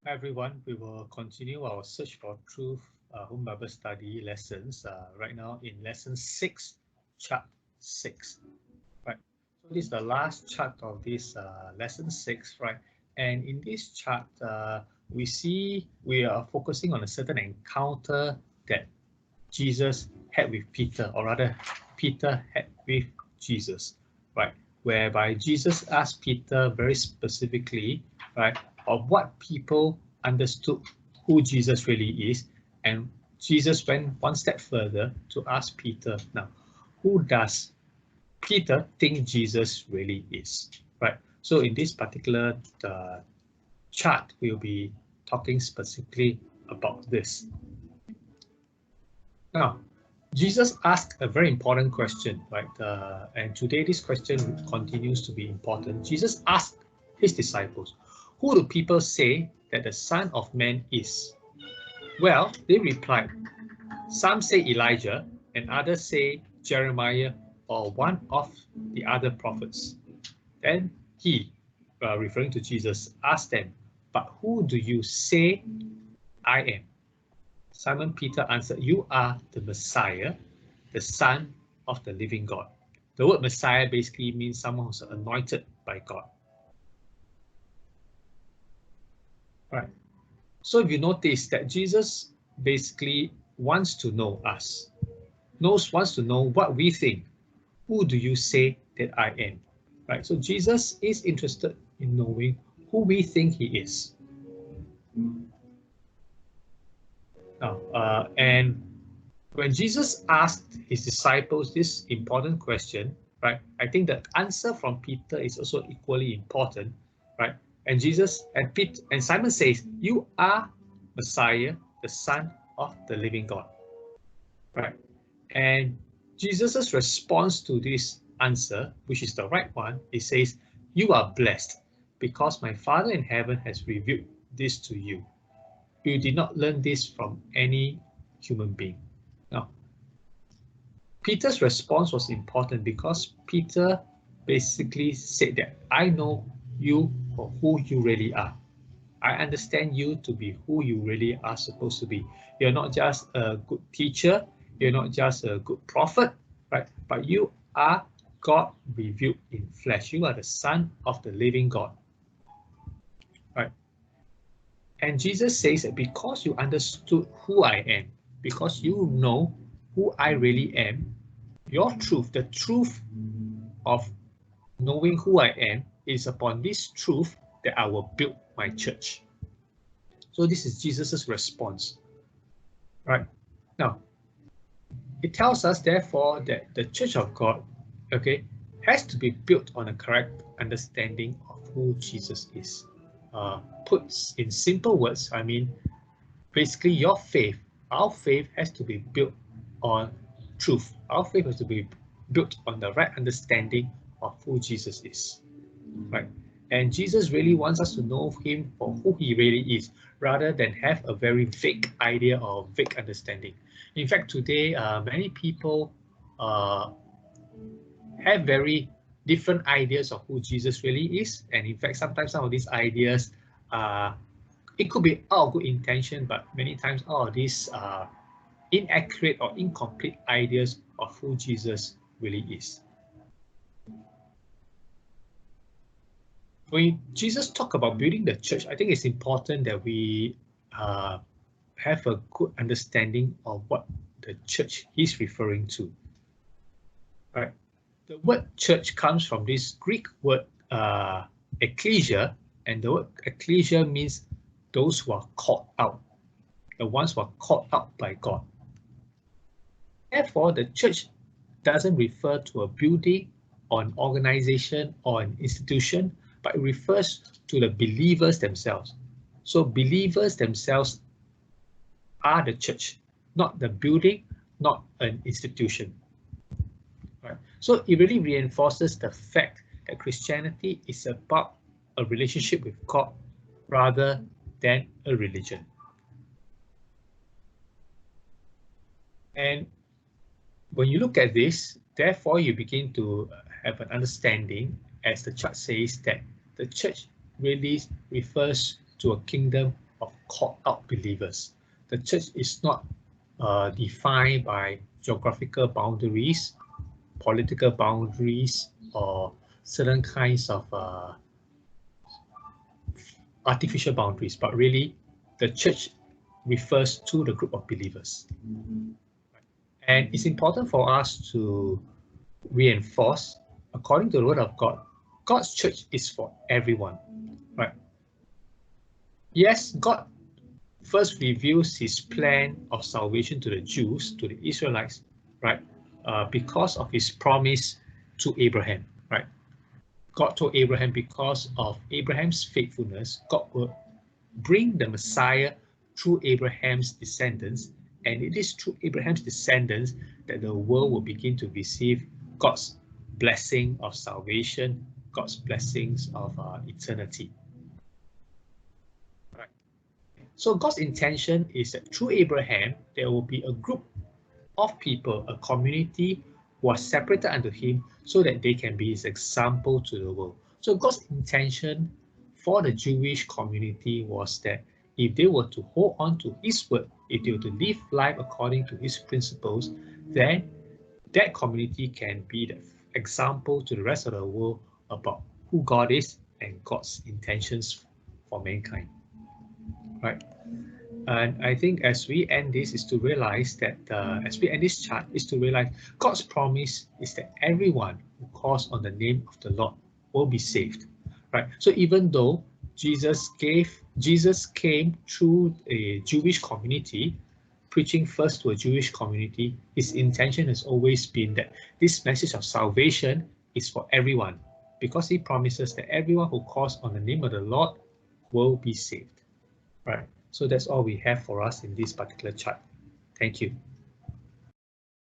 Hi everyone, we will continue our Search for Truth Home Bible Study lessons right now in lesson 6, chart 6. Right, so this is the last chart of this lesson 6, right? And in this chart, we are focusing on a certain encounter that Jesus had with Peter, or rather, Peter had with Jesus, right? Whereby Jesus asked Peter very specifically, right, of what people understood who Jesus really is, and Jesus went one step further to ask Peter, now, who does Peter think Jesus really is, right? So in this particular chart, we'll be talking specifically about this. Now, Jesus asked a very important question, right? And today this question continues to be important. Jesus asked his disciples, who do people say that the Son of Man is? Well, they replied, some say Elijah, and others say Jeremiah or one of the other prophets. Then he, referring to Jesus, asked them, but who do you say I am? Simon Peter answered, you are the Messiah, the Son of the living God. The word Messiah basically means someone who's anointed by God. Right. So if you notice that Jesus basically wants to know us, wants to know what we think. Who do you say that I am? Right. So Jesus is interested in knowing who we think he is. Now, and when Jesus asked his disciples this important question, right, I think the answer from Peter is also equally important, right? And Simon says, you are Messiah, the Son of the living God, right? And Jesus's response to this answer, which is the right one, he says, you are blessed because my Father in heaven has revealed this to you. You did not learn this from any human being. Now, Peter's response was important because Peter basically said that I know you for who you really are. I understand you to be who you really are supposed to be. You're not just a good teacher, you're not just a good prophet, right? But you are God revealed in flesh. You are the Son of the living God, right? And Jesus says that because you understood who I am, because you know who I really am, your truth, the truth of knowing who I am, is upon this truth that I will build my church. So this is Jesus's response, right? Now, it tells us, therefore, that the church of God, okay, has to be built on a correct understanding of who Jesus is. Put in simple words, I mean, basically your faith, our faith has to be built on truth. Our faith has to be built on the right understanding of who Jesus is, right? And Jesus really wants us to know him for who he really is, rather than have a very vague idea or vague understanding. In fact, today, many people have very different ideas of who Jesus really is. And in fact, sometimes some of these ideas, it could be out of good intention, but many times all of these inaccurate or incomplete ideas of who Jesus really is. When Jesus talked about building the church, I think it's important that we have a good understanding of what the church he's referring to. Right? The word church comes from this Greek word ecclesia, and the word ecclesia means those who are called out, the ones who are called out by God. Therefore, the church doesn't refer to a building or an organization or an institution, but it refers to the believers themselves. So believers themselves are the church, not the building, not an institution. Right? So it really reinforces the fact that Christianity is about a relationship with God rather than a religion. And when you look at this, therefore you begin to have an understanding, as the chart says, that the church really refers to a kingdom of called out believers. The church is not defined by geographical boundaries, political boundaries, or certain kinds of artificial boundaries, but really the church refers to the group of believers. And it's important for us to reinforce, according to the word of God, God's church is for everyone, right? Yes, God first reveals his plan of salvation to the Jews, to the Israelites, right? Because of his promise to Abraham, right? God told Abraham, because of Abraham's faithfulness, God will bring the Messiah through Abraham's descendants, and it is through Abraham's descendants that the world will begin to receive God's blessing of salvation, God's blessings of eternity. Right. So God's intention is that through Abraham, there will be a group of people, a community who are separated unto him so that they can be his example to the world. So God's intention for the Jewish community was that if they were to hold on to his word, if they were to live life according to his principles, then that community can be the example to the rest of the world about who God is and God's intentions for mankind. Right? And I think as we end this is to realize that as we end this chart is to realize God's promise is that everyone who calls on the name of the Lord will be saved, right? So even though Jesus came through a Jewish community, preaching first to a Jewish community, his intention has always been that this message of salvation is for everyone, because he promises that everyone who calls on the name of the Lord will be saved, right? So that's all we have for us in this particular chart. Thank you.